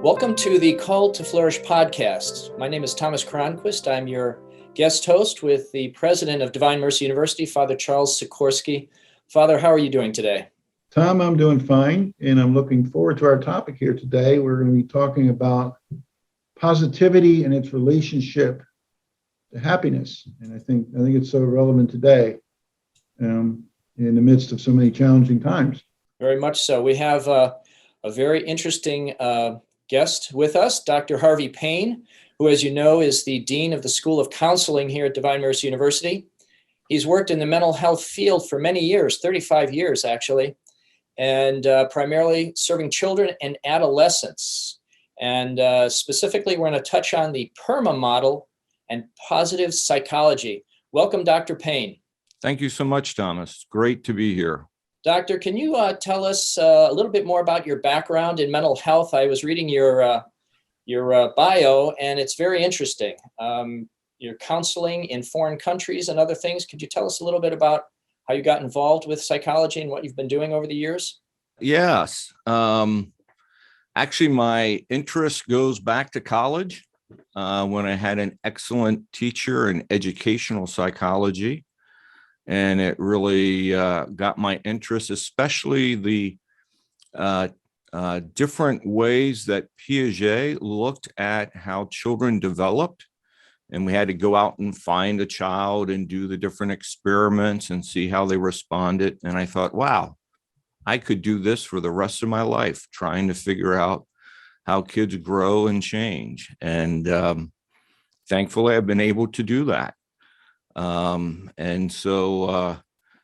Welcome to the Call to Flourish podcast. My name is Thomas Cronquist. I'm your guest host with the president of Divine Mercy University, Father Charles Sikorsky. Father, how are you doing today? Tom, I'm doing fine, and I'm looking forward to our topic here today. We're going to be talking about positivity and its relationship to happiness, and I think it's so relevant today in the midst of so many challenging times. Very much so. We have a very interesting guest with us, Dr. Harvey Payne, who, as you know, is the Dean of the School of Counseling here at Divine Mercy University. He's worked in the mental health field for many years, 35 years actually, and primarily serving children and adolescents. And specifically, we're going to touch on the PERMA model and positive psychology. Welcome, Dr. Payne. Thank you so much, Thomas. Great to be here. Doctor, can you tell us a little bit more about your background in mental health? I was reading your bio, and it's very interesting. You're counseling in foreign countries and other things. Could you tell us a little bit about how you got involved with psychology and what you've been doing over the years? Yes. Actually, my interest goes back to college when I had an excellent teacher in educational psychology. And it really got my interest, especially the different ways that Piaget looked at how children developed. And we had to go out and find a child and do the different experiments and see how they responded. And I thought, wow, I could do this for the rest of my life, trying to figure out how kids grow and change. And thankfully, I've been able to do that. And so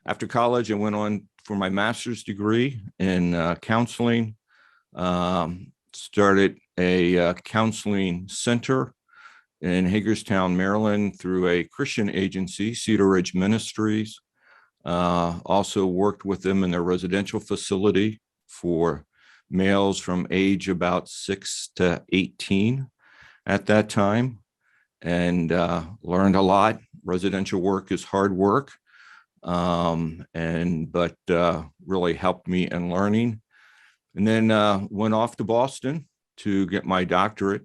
after college, I went on for my master's degree in counseling, started a counseling center in Hagerstown, Maryland through a Christian agency, Cedar Ridge Ministries. Also worked with them in their residential facility for males from age about 6 to 18 at that time, and learned a lot. Residential work is hard work, but really helped me in learning. And then went off to Boston to get my doctorate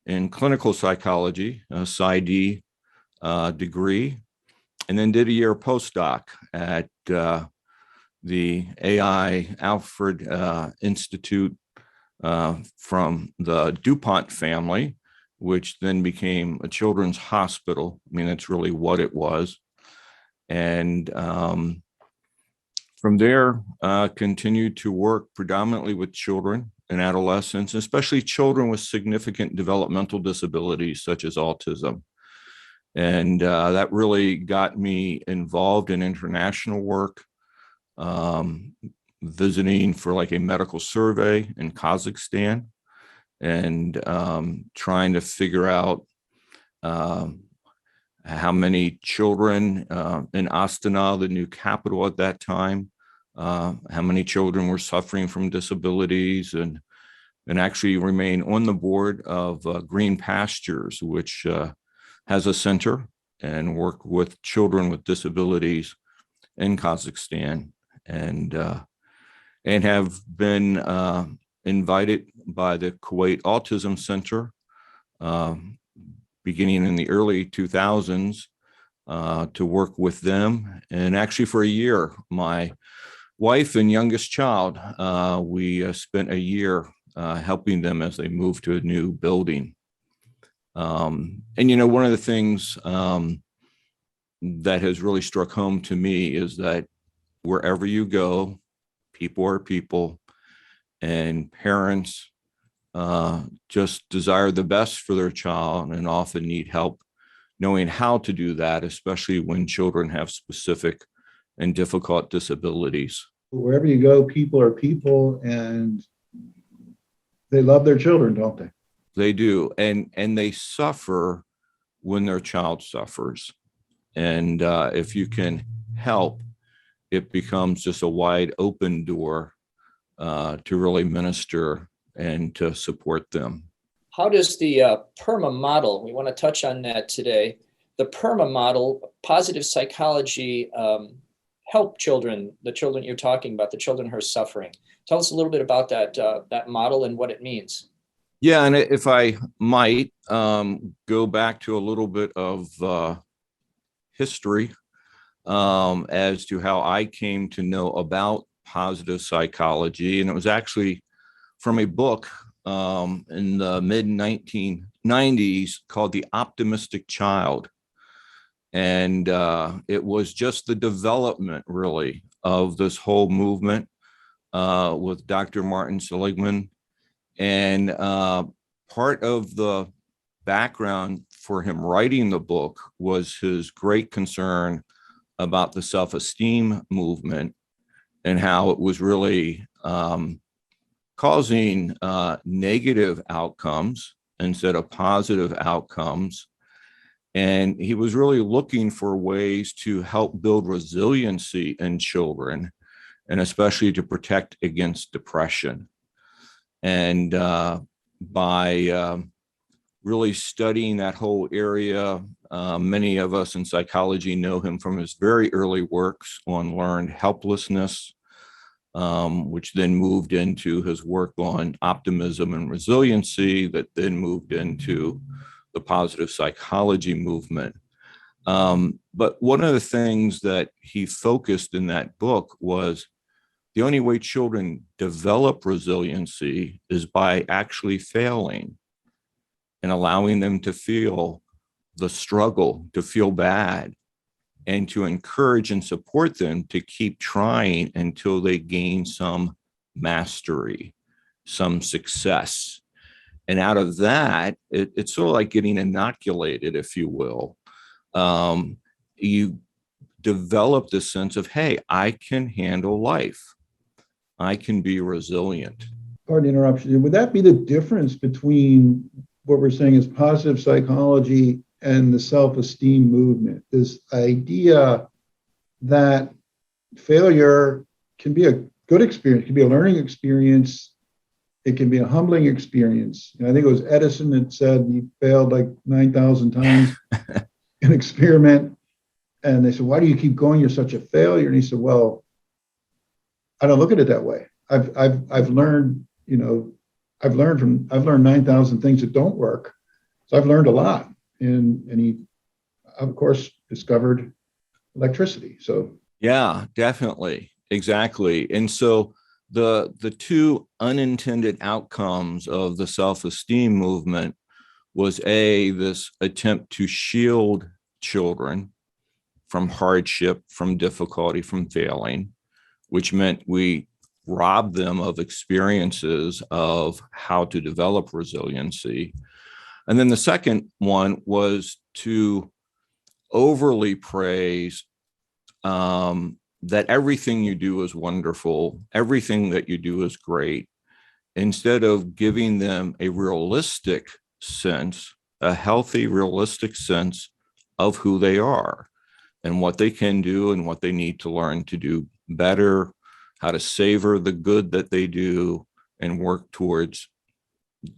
in clinical psychology, a PsyD degree, and then did a year postdoc at the AI Alfred Institute from the DuPont family, which then became a children's hospital. I mean, that's really what it was. And from there, continued to work predominantly with children and adolescents, especially children with significant developmental disabilities such as autism. And that really got me involved in international work, visiting for like a medical survey in Kazakhstan, and trying to figure out how many children in Astana, the new capital at that time, how many children were suffering from disabilities, and actually remain on the board of Green Pastures, which has a center and work with children with disabilities in Kazakhstan, and have been invited by the Kuwait Autism Center beginning in the early 2000s to work with them. And actually for a year, my wife and youngest child, we spent a year helping them as they moved to a new building. And, one of the things that has really struck home to me is that wherever you go, people are people, and parents just desire the best for their child and often need help knowing how to do that, especially when children have specific and difficult disabilities. Wherever you go, people are people, and they love their children, don't they? They do, and they suffer when their child suffers. And if you can help, it becomes just a wide open door to really minister and to support them. How does the PERMA model, we want to touch on that today, the PERMA model, positive psychology, help children, the children you're talking about, the children who are suffering? Tell us a little bit about that model and what it means. Yeah, and if I might go back to a little bit of history as to how I came to know about positive psychology. And it was actually from a book in the mid 1990s called The Optimistic Child. And it was just the development, really, of this whole movement with Dr. Martin Seligman. And part of the background for him writing the book was his great concern about the self-esteem movement and how it was really causing negative outcomes instead of positive outcomes. And he was really looking for ways to help build resiliency in children, and especially to protect against depression. And by really studying that whole area, many of us in psychology know him from his very early works on learned helplessness, which then moved into his work on optimism and resiliency, that then moved into the positive psychology movement. But one of the things that he focused in that book was the only way children develop resiliency is by actually failing and allowing them to feel the struggle, to feel bad, and to encourage and support them to keep trying until they gain some mastery, some success. And out of that, it's sort of like getting inoculated, if you will. You develop this sense of, hey, I can handle life. I can be resilient. Pardon the interruption. Would that be the difference between what we're saying is positive psychology and the self-esteem movement? This idea that failure can be a good experience, it can be a learning experience, it can be a humbling experience. I think it was Edison that said he failed like 9,000 times in an experiment. And they said, why do you keep going? You're such a failure. And he said, well, I don't look at it that way. I've learned, I've learned 9,000 things that don't work. So I've learned a lot. And he, of course, discovered electricity. So yeah, definitely. Exactly. And so the two unintended outcomes of the self-esteem movement was this attempt to shield children from hardship, from difficulty, from failing, which meant we robbed them of experiences of how to develop resiliency. And then the second one was to overly praise that everything you do is wonderful, everything that you do is great, instead of giving them a realistic sense, a healthy, realistic sense of who they are and what they can do and what they need to learn to do better, how to savor the good that they do and work towards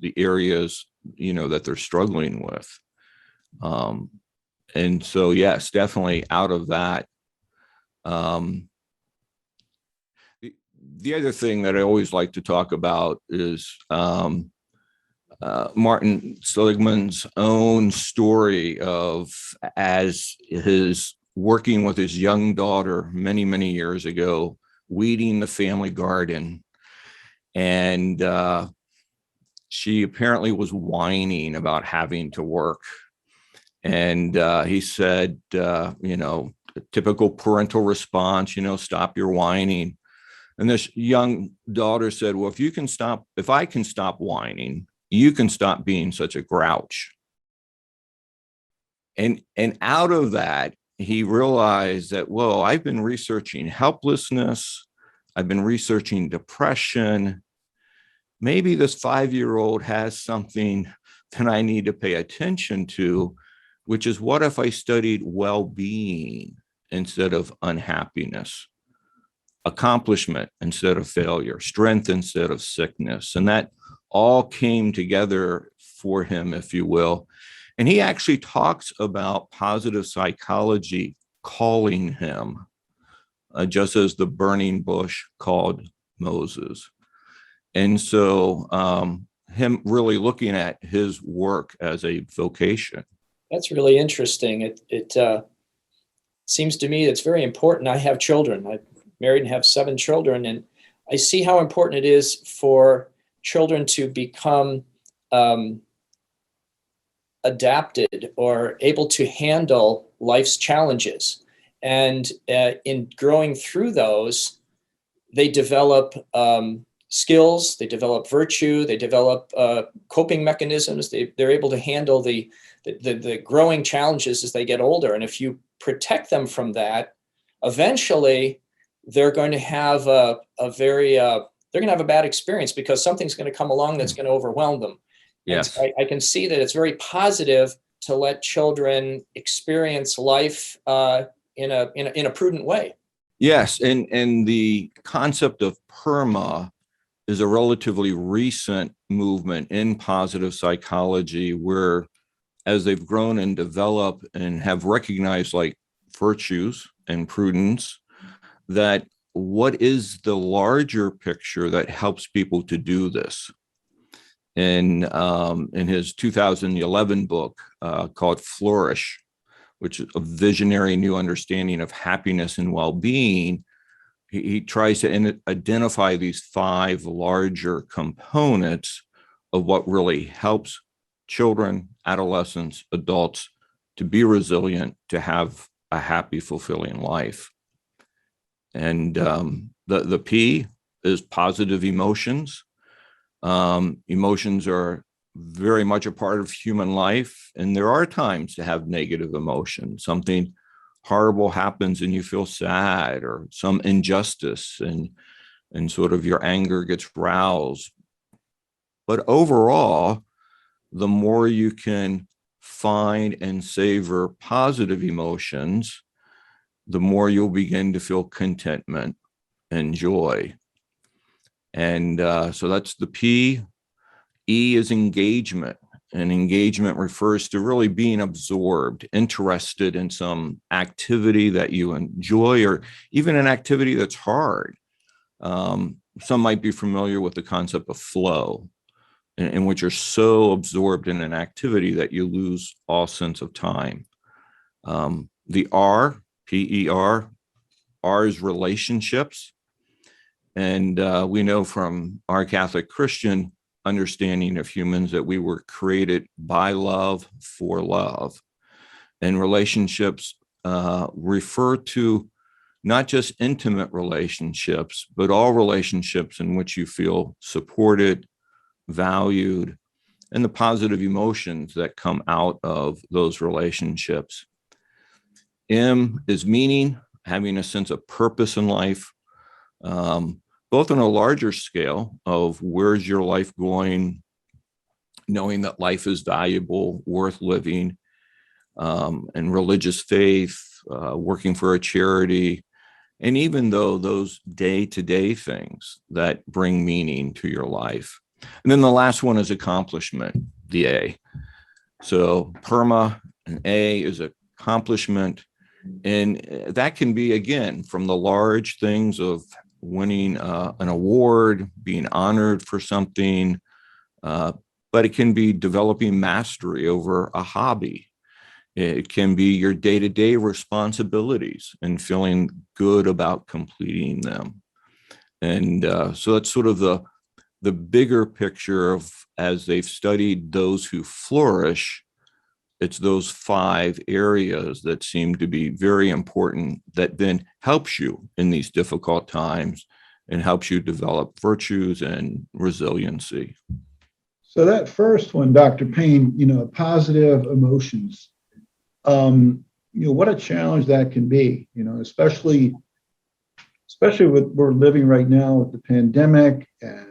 the areas, that they're struggling with. And so, yes, definitely out of that. The other thing that I always like to talk about is Martin Seligman's own story of, as his working with his young daughter many, many years ago, weeding the family garden. And she apparently was whining about having to work. And he said, typical parental response, stop your whining. And this young daughter said, well, if I can stop whining, you can stop being such a grouch. And out of that, he realized that, well, I've been researching helplessness. I've been researching depression. Maybe this 5-year-old has something that I need to pay attention to, which is, what if I studied well-being instead of unhappiness, accomplishment instead of failure, strength instead of sickness? And that all came together for him, if you will. And he actually talks about positive psychology calling him, just as the burning bush called Moses. And so him really looking at his work as a vocation. That's really interesting. It seems to me it's very important. I have children. I'm married and have 7 children, and I see how important it is for children to become adapted or able to handle life's challenges. And in growing through those, they develop skills, they develop virtue, they develop coping mechanisms. They're able to handle the growing challenges as they get older. And if you protect them from that, eventually they're going to have a bad experience, because something's going to come along that's going to overwhelm them. Yes. And I can see that it's very positive to let children experience life in a prudent way. Yes, and the concept of PERMA is a relatively recent movement in positive psychology, where as they've grown and developed and have recognized like virtues and prudence, that what is the larger picture that helps people to do this? In his 2011 book called Flourish, which is a visionary new understanding of happiness and well-being, he tries to identify these 5 larger components of what really helps children, adolescents, adults to be resilient, to have a happy, fulfilling life. And the P is positive emotions. Emotions are very much a part of human life, and there are times to have negative emotions. Something horrible happens and you feel sad, or some injustice, and sort of your anger gets roused. But overall, the more you can find and savor positive emotions, the more you'll begin to feel contentment and joy. And so that's the P. E is engagement. And engagement refers to really being absorbed, interested in some activity that you enjoy, or even an activity that's hard. Some might be familiar with the concept of flow, in which you're so absorbed in an activity that you lose all sense of time. The R, P-E-R, R is relationships. And we know from our Catholic Christian understanding of humans that we were created by love for love. And relationships refer to not just intimate relationships, but all relationships in which you feel supported, valued, and the positive emotions that come out of those relationships. M is meaning, having a sense of purpose in life, both on a larger scale of where's your life going, knowing that life is valuable, worth living, and religious faith, working for a charity, and even though those day-to-day things that bring meaning to your life. And then the last one is accomplishment, the A. So PERMA, an A is accomplishment. And that can be, again, from the large things of winning an award, being honored for something, but it can be developing mastery over a hobby. It can be your day-to-day responsibilities and feeling good about completing them. And so that's sort of the bigger picture of, as they've studied those who flourish, it's those 5 areas that seem to be very important, that then helps you in these difficult times and helps you develop virtues and resiliency. So that first one, Dr. Payne, positive emotions, what a challenge that can be, especially with we're living right now with the pandemic and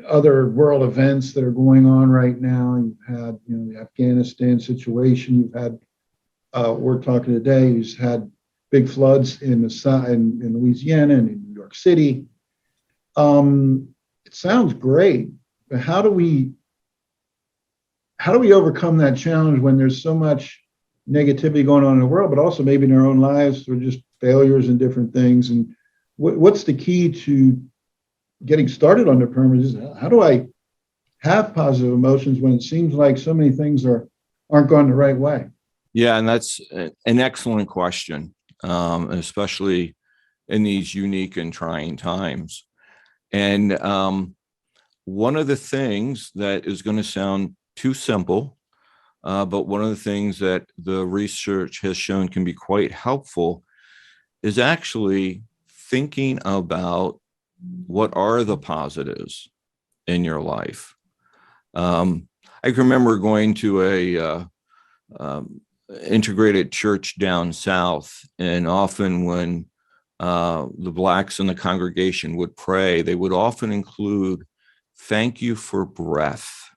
other world events that are going on right now. You've had, the Afghanistan situation. You've had, we're talking today, who's had big floods in Louisiana and in New York City. It sounds great, but how do we overcome that challenge when there's so much negativity going on in the world, but also maybe in our own lives, or just failures and different things? And what's the key to getting started on the PERMA is, how do I have positive emotions when it seems like so many things aren't going the right way? Yeah, and that's an excellent question, especially in these unique and trying times. And one of the things that is going to sound too simple, but one of the things that the research has shown can be quite helpful is actually thinking about what are the positives in your life. I can remember going to a integrated church down south, and often when the Blacks in the congregation would pray, they would often include, "Thank you for breath.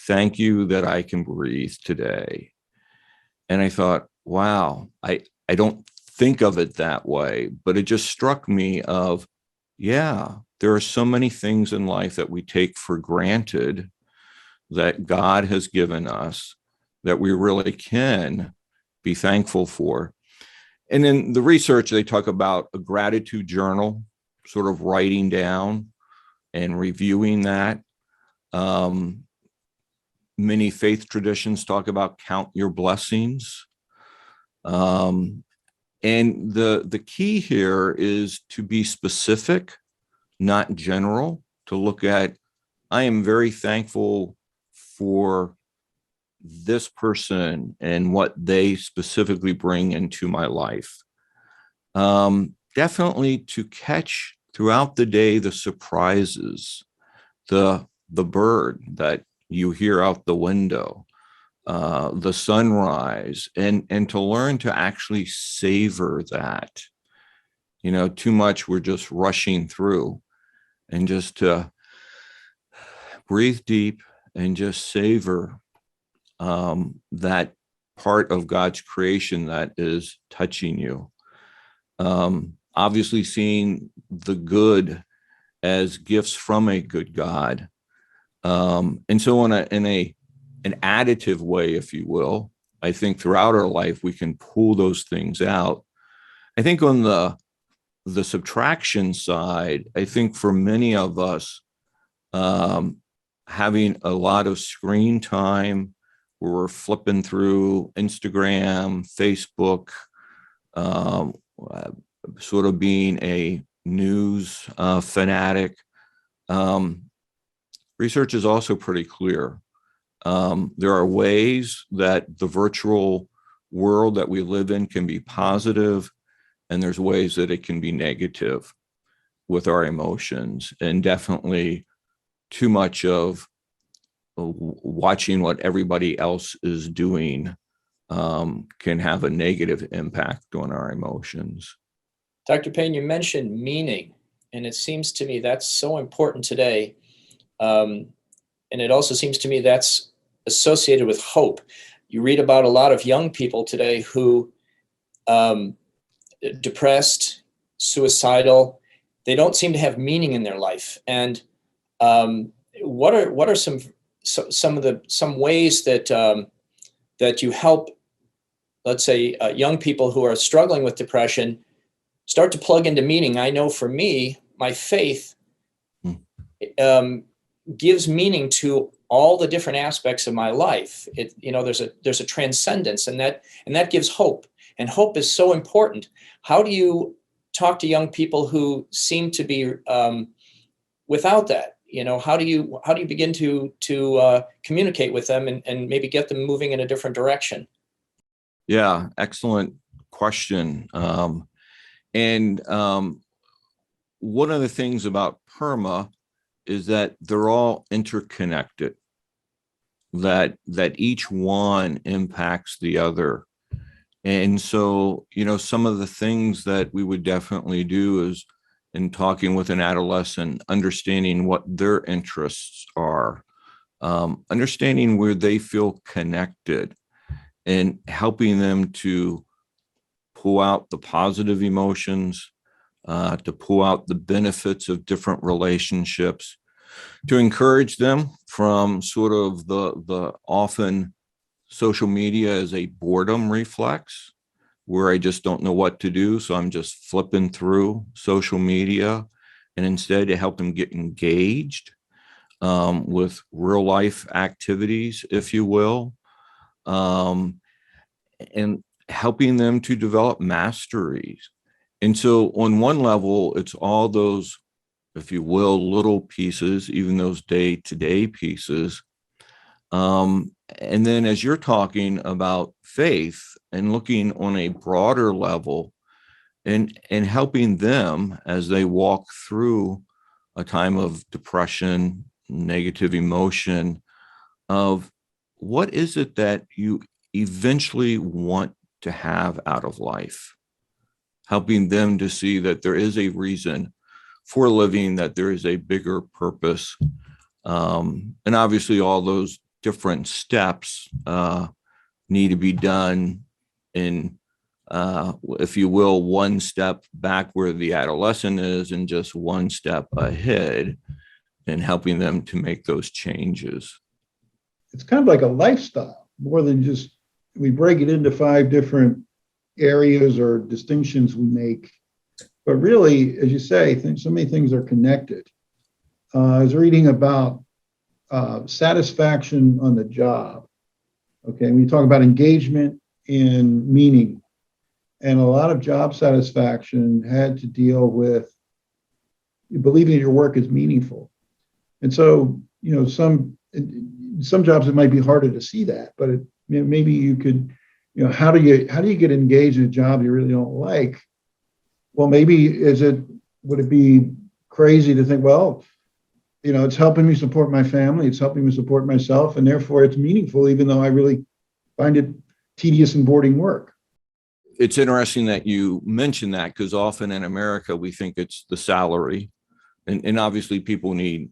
Thank you that I can breathe today." And I thought, wow, I don't think of it that way, but it just struck me of, yeah, there are so many things in life that we take for granted that God has given us that we really can be thankful for. And in the research, they talk about a gratitude journal, sort of writing down and reviewing that. Many faith traditions talk about count your blessings. And the key here is to be specific, not general, to look at, I am very thankful for this person and what they specifically bring into my life. Definitely to catch throughout the day the surprises, the bird that you hear out the window, the sunrise, and to learn to actually savor that. Too much we're just rushing through, and just to breathe deep and just savor that part of God's creation that is touching you. Obviously seeing the good as gifts from a good God. And so in an additive way, if you will, I think throughout our life, we can pull those things out. I think on the subtraction side, I think for many of us, having a lot of screen time where we're flipping through Instagram, Facebook, sort of being a news fanatic. Research is also pretty clear. There are ways that the virtual world that we live in can be positive, and there's ways that it can be negative with our emotions. And definitely too much of watching what everybody else is doing can have a negative impact on our emotions. Dr. Payne, you mentioned meaning, and it seems to me that's so important today. And it also seems to me that's associated with hope. You read about a lot of young people today who depressed, suicidal, they don't seem to have meaning in their life. And what are some ways that that you help, let's say, young people who are struggling with depression start to plug into meaning? I know for me, my faith gives meaning to all the different aspects of my life. There's a transcendence, and that gives hope. And hope is so important. How do you talk to young people who seem to be without that? How do you begin to communicate with them and maybe get them moving in a different direction? Yeah, excellent question. And one of the things about PERMA is that they're all interconnected, that each one impacts the other. And so, some of the things that we would definitely do is, in talking with an adolescent, understanding what their interests are, understanding where they feel connected, and helping them to pull out the positive emotions, to pull out the benefits of different relationships, to encourage them from sort of the often social media as a boredom reflex, where I just don't know what to do, so I'm just flipping through social media, and instead to help them get engaged with real life activities, if you will, and helping them to develop masteries. And so on one level, it's all those, if you will, little pieces, even those day-to-day pieces. And then as you're talking about faith and looking on a broader level and helping them as they walk through a time of depression, negative emotion, of what is it that you eventually want to have out of life, helping them to see that there is a reason for living, that there is a bigger purpose. And obviously all those different steps need to be done in, if you will, one step back where the adolescent is and just one step ahead, and helping them to make those changes. It's kind of like a lifestyle, more than just, we break it into 5 different areas or distinctions we make. But really, as you say, so many things are connected. I was reading about satisfaction on the job. Okay, when you talk about engagement and meaning, and a lot of job satisfaction had to deal with believing that your work is meaningful. And so, some jobs it might be harder to see that, but maybe you could, how do you get engaged in a job you really don't like? Well, maybe would it be crazy to think, well, it's helping me support my family, it's helping me support myself, and therefore it's meaningful, even though I really find it tedious and boring work. It's interesting that you mention that, because often in America, we think it's the salary. And obviously people need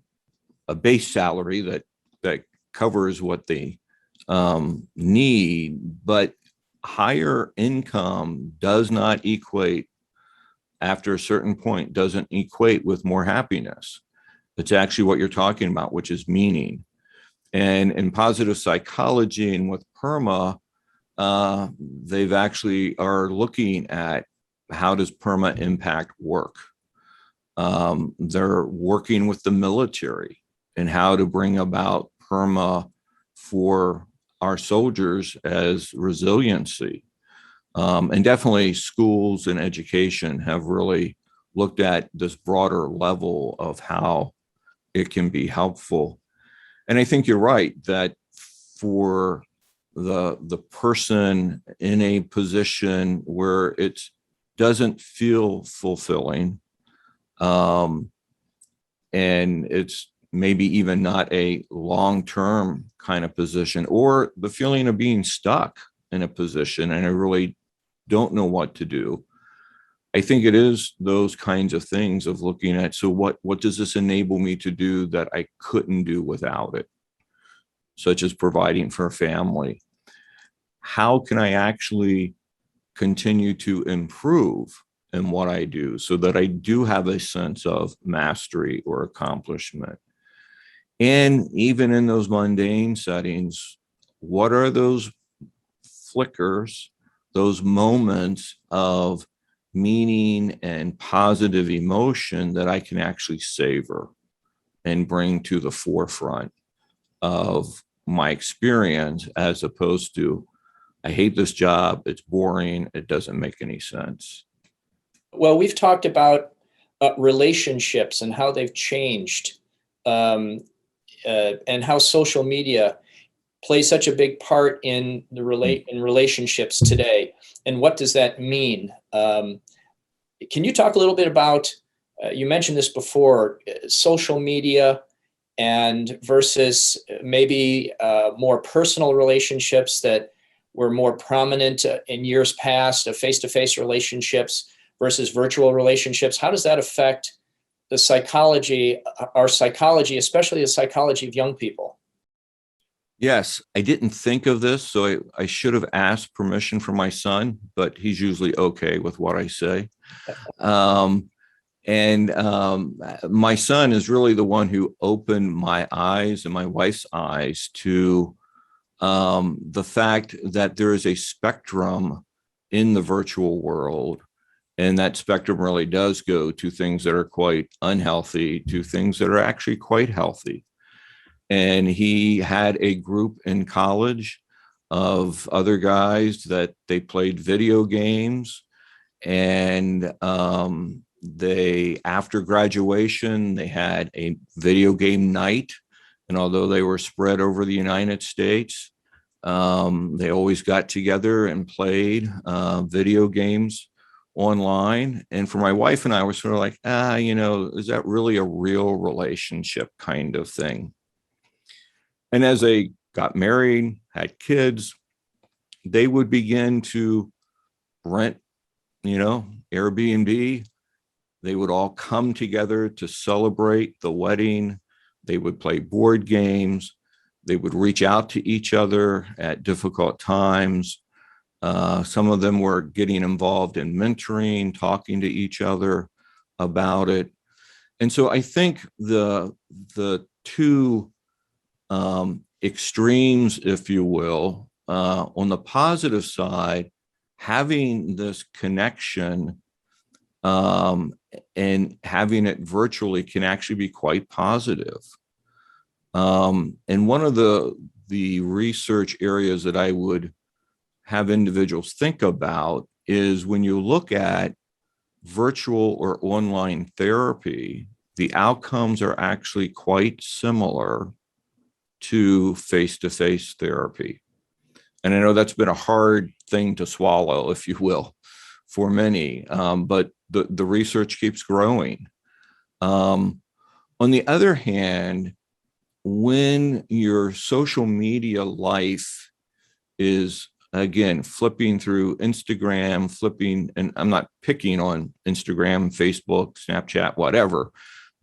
a base salary that covers what they need, but higher income does not equate, after a certain point, doesn't equate with more happiness. It's actually what you're talking about, which is meaning. And in positive psychology and with PERMA, they've actually are looking at how does PERMA impact work. They're working with the military and how to bring about PERMA for our soldiers as resiliency. And definitely schools and education have really looked at this broader level of how it can be helpful. And I think you're right that for the person in a position where it doesn't feel fulfilling, and it's maybe even not a long-term kind of position, or the feeling of being stuck in a position and I really don't know what to do. I think it is those kinds of things of looking at, so what does this enable me to do that I couldn't do without it, such as providing for a family? How can I actually continue to improve in what I do so that I do have a sense of mastery or accomplishment? And even in those mundane settings, what are those flickers, those moments of meaning and positive emotion that I can actually savor and bring to the forefront of my experience, as opposed to, I hate this job, it's boring, it doesn't make any sense. Well, we've talked about relationships and how they've changed, and how social media plays such a big part in in relationships today. And what does that mean? Can you talk a little bit about, you mentioned this before, social media and versus maybe more personal relationships that were more prominent in years past, of face-to-face relationships versus virtual relationships? How does that affect the psychology, our psychology, especially the psychology of young people? Yes, I didn't think of this, so I should have asked permission from my son, but he's usually okay with what I say. My son is really the one who opened my eyes and my wife's eyes to the fact that there is a spectrum in the virtual world, And that spectrum really does go to things that are quite unhealthy to things that are actually quite healthy. And he had a group in college of other guys that they played video games, and they, after graduation, they had a video game night. And although they were spread over the United States, they always got together and played video games online. And for my wife and I, were sort of like, is that really a real relationship kind of thing? And as they got married, had kids, they would begin to rent, Airbnb. They would all come together to celebrate the wedding. They would play board games. They would reach out to each other at difficult times. Some of them were getting involved in mentoring, talking to each other about it. And so I think the two extremes, if you will, on the positive side, having this connection and having it virtually can actually be quite positive. And one of the research areas that I would have individuals think about is when you look at virtual or online therapy, the outcomes are actually quite similar to face-to-face therapy. And I know that's been a hard thing to swallow, if you will, for many, but the research keeps growing. On the other hand, when your social media life is, again, flipping through Instagram, and I'm not picking on Instagram, Facebook, Snapchat, whatever,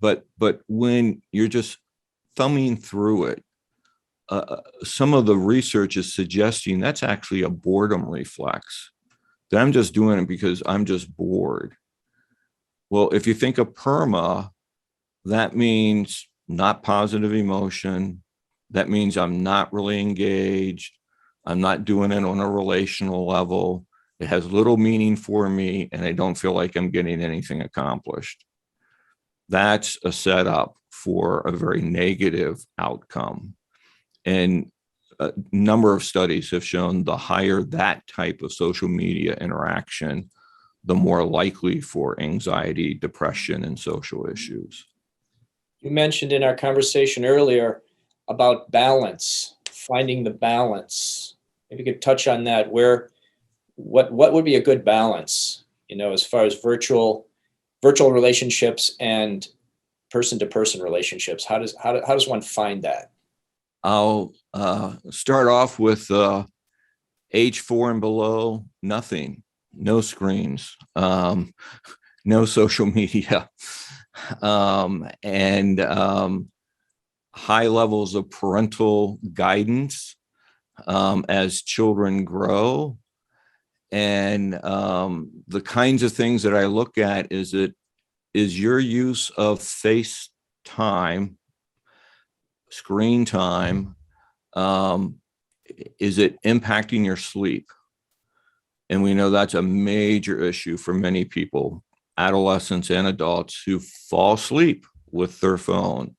but when you're just thumbing through it, some of the research is suggesting that's actually a boredom reflex, that I'm just doing it because I'm just bored. Well, if you think of PERMA, that means not positive emotion. That means I'm not really engaged. I'm not doing it on a relational level. It has little meaning for me, and I don't feel like I'm getting anything accomplished. That's a setup for a very negative outcome. And a number of studies have shown the higher that type of social media interaction, the more likely for anxiety, depression, and social issues. You mentioned in our conversation earlier about balance, finding the balance. Maybe you could touch on that. What would be a good balance, as far as virtual relationships and person-to-person relationships? How does one find that? I'll start off with age 4 and below, nothing, no screens, no social media, and high levels of parental guidance as children grow. And the kinds of things that I look at is your use of FaceTime, screen time, is it impacting your sleep? And we know that's a major issue for many people, adolescents and adults, who fall asleep with their phone.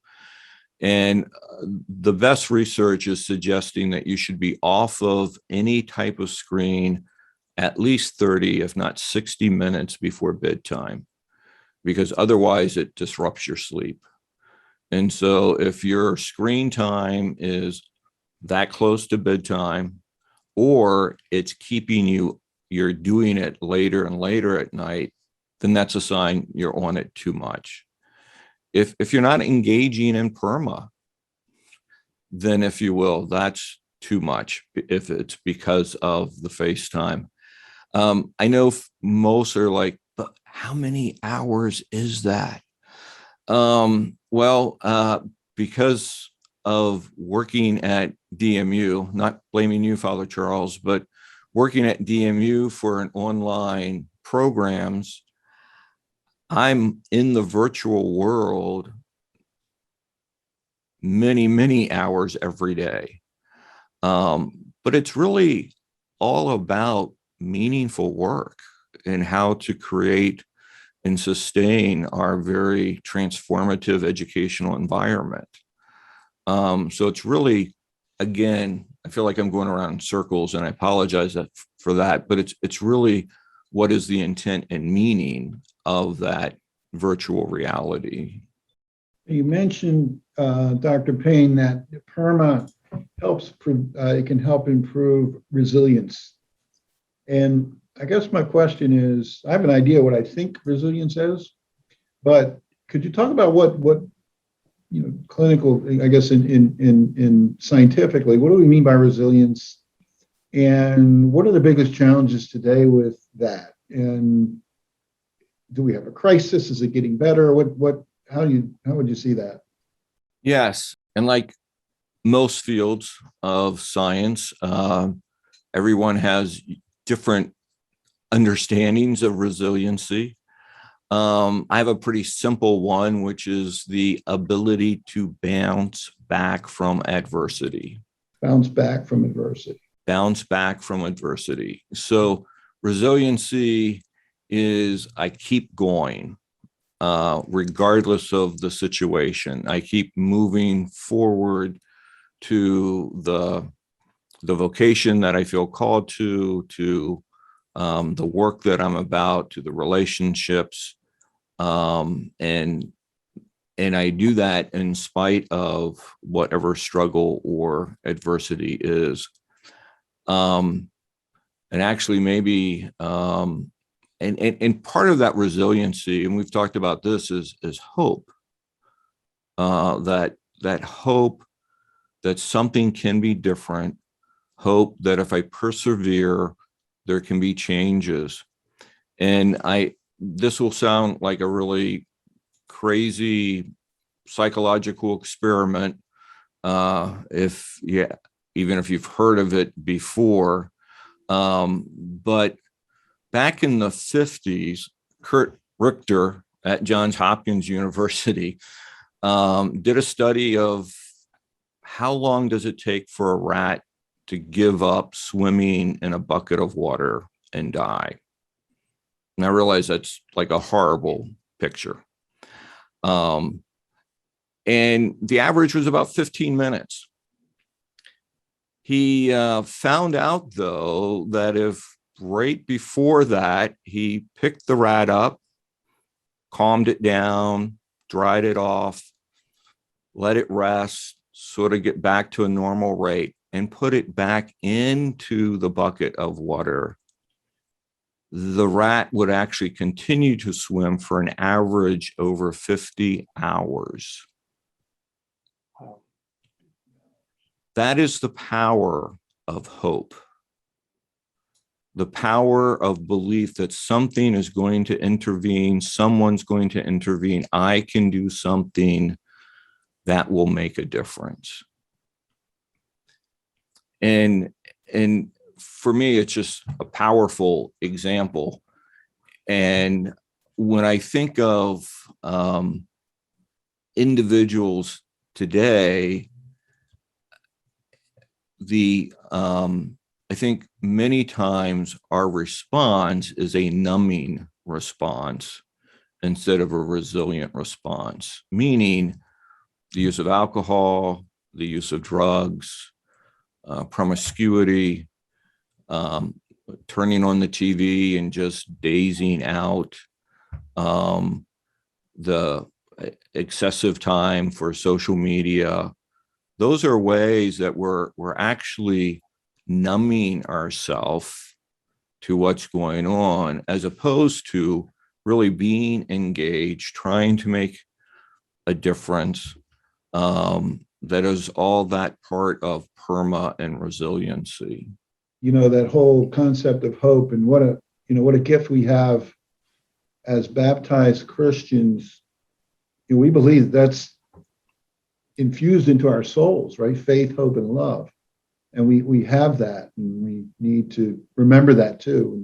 And the best research is suggesting that you should be off of any type of screen at least 30, if not 60 minutes before bedtime, because otherwise it disrupts your sleep. And so if your screen time is that close to bedtime, or it's keeping you're doing it later and later at night, then that's a sign you're on it too much. If you're not engaging in PERMA, then, if you will, that's too much if it's because of the FaceTime. I know most are like, but how many hours is that? Because of working at DMU, not blaming you, Father Charles, but working at DMU for an online programs, I'm in the virtual world many, many hours every day. But it's really all about meaningful work. and how to create and sustain our very transformative educational environment. So it's really, again, I feel like I'm going around in circles, and I apologize for that, but it's really what is the intent and meaning of that virtual reality. You mentioned, Dr. Payne, that PERMA it can help improve resilience. And I guess my question is, I have an idea what I think resilience is, but could you talk about what clinical, I guess in scientifically, what do we mean by resilience? And what are the biggest challenges today with that? And do we have a crisis? Is it getting better? How would you see that? Yes. And like most fields of science, everyone has different understandings of resiliency. I have a pretty simple one, which is the ability to bounce back from adversity. Bounce back from adversity. Bounce back from adversity. So resiliency is I keep going, regardless of the situation. I keep moving forward to the vocation that I feel called to the work that I'm about, to the relationships. And I do that in spite of whatever struggle or adversity is. And actually maybe, and part of that resiliency, and we've talked about this, is hope. That hope that something can be different, hope that if I persevere, there can be changes. And this will sound like a really crazy psychological experiment, even if you've heard of it before. But back in the 50s, Kurt Richter at Johns Hopkins University did a study of how long does it take for a rat to give up swimming in a bucket of water and die. And I realize that's like a horrible picture. And the average was about 15 minutes. He found out, though, that if right before that, he picked the rat up, calmed it down, dried it off, let it rest, sort of get back to a normal rate, and put it back into the bucket of water, the rat would actually continue to swim for an average over 50 hours. Wow. That is the power of hope. The power of belief that something is going to intervene, someone's going to intervene. I can do something that will make a difference. And for me, it's just a powerful example. And when I think of individuals today, I think many times our response is a numbing response instead of a resilient response, meaning the use of alcohol, the use of drugs, promiscuity, turning on the TV and just dazing out, the excessive time for social media. Those are ways that we're actually numbing ourselves to what's going on, as opposed to really being engaged, trying to make a difference. That is all that part of PERMA and resiliency. That whole concept of hope, and what a gift we have as baptized Christians. We believe that's infused into our souls, right? Faith, hope, and love. And we have that, and we need to remember that too.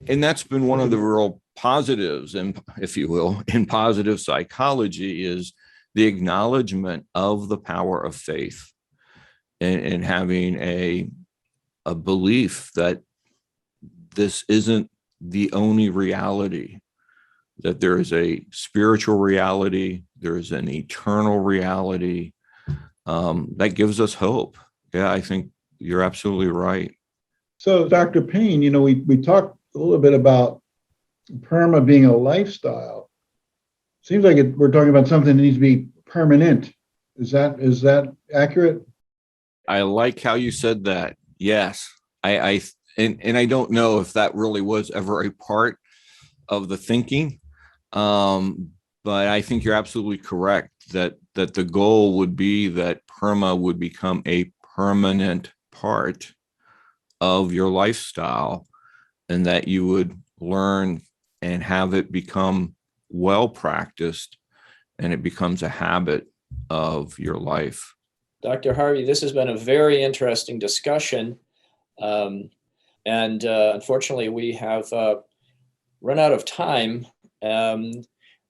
And that's been one of the real positives, and if you will, in positive psychology, is the acknowledgement of the power of faith, and having a belief that this isn't the only reality, that there is a spiritual reality, there is an eternal reality that gives us hope. Yeah, I think you're absolutely right. So, Dr. Payne, we talked a little bit about PERMA being a lifestyle. Seems like we're talking about something that needs to be permanent. Is that accurate? I like how you said that. Yes, and I don't know if that really was ever a part of the thinking, but I think you're absolutely correct that the goal would be that PERMA would become a permanent part of your lifestyle, and that you would learn and have it become well practiced, and it becomes a habit of your life. Dr. Harvey, this has been a very interesting discussion. And unfortunately, we have run out of time.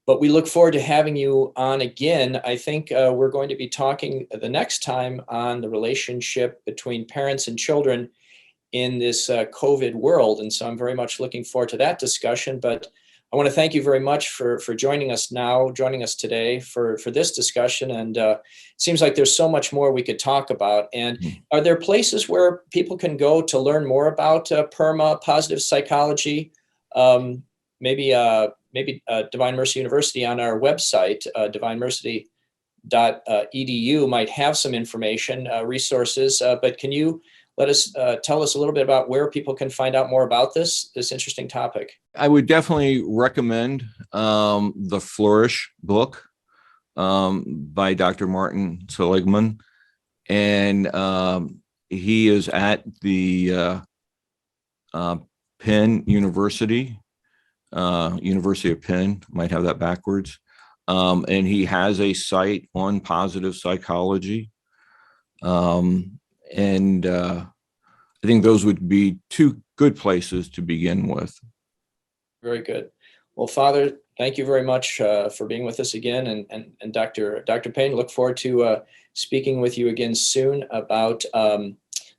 But we look forward to having you on again. I think we're going to be talking the next time on the relationship between parents and children in this COVID world. And so I'm very much looking forward to that discussion. But I want to thank you very much for joining us today for this discussion. And it seems like there's so much more we could talk about. And are there places where people can go to learn more about PERMA, positive psychology? Maybe Divine Mercy University on our website, divinemercy.edu, might have some information, resources. But can you tell us a little bit about where people can find out more about this interesting topic? I would definitely recommend the Flourish book by Dr. Martin Seligman. And he is at the Penn University, University of Penn, might have that backwards. And he has a site on positive psychology. And I think those would be two good places to begin with. Very good. Well, Father, thank you very much for being with us again. And Dr. Payne, look forward to speaking with you again soon about the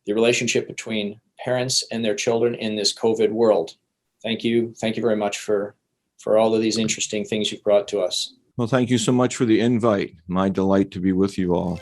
relationship between parents and their children in this COVID world. Thank you. Thank you very much for all of these interesting things you've brought to us. Well, thank you so much for the invite. My delight to be with you all.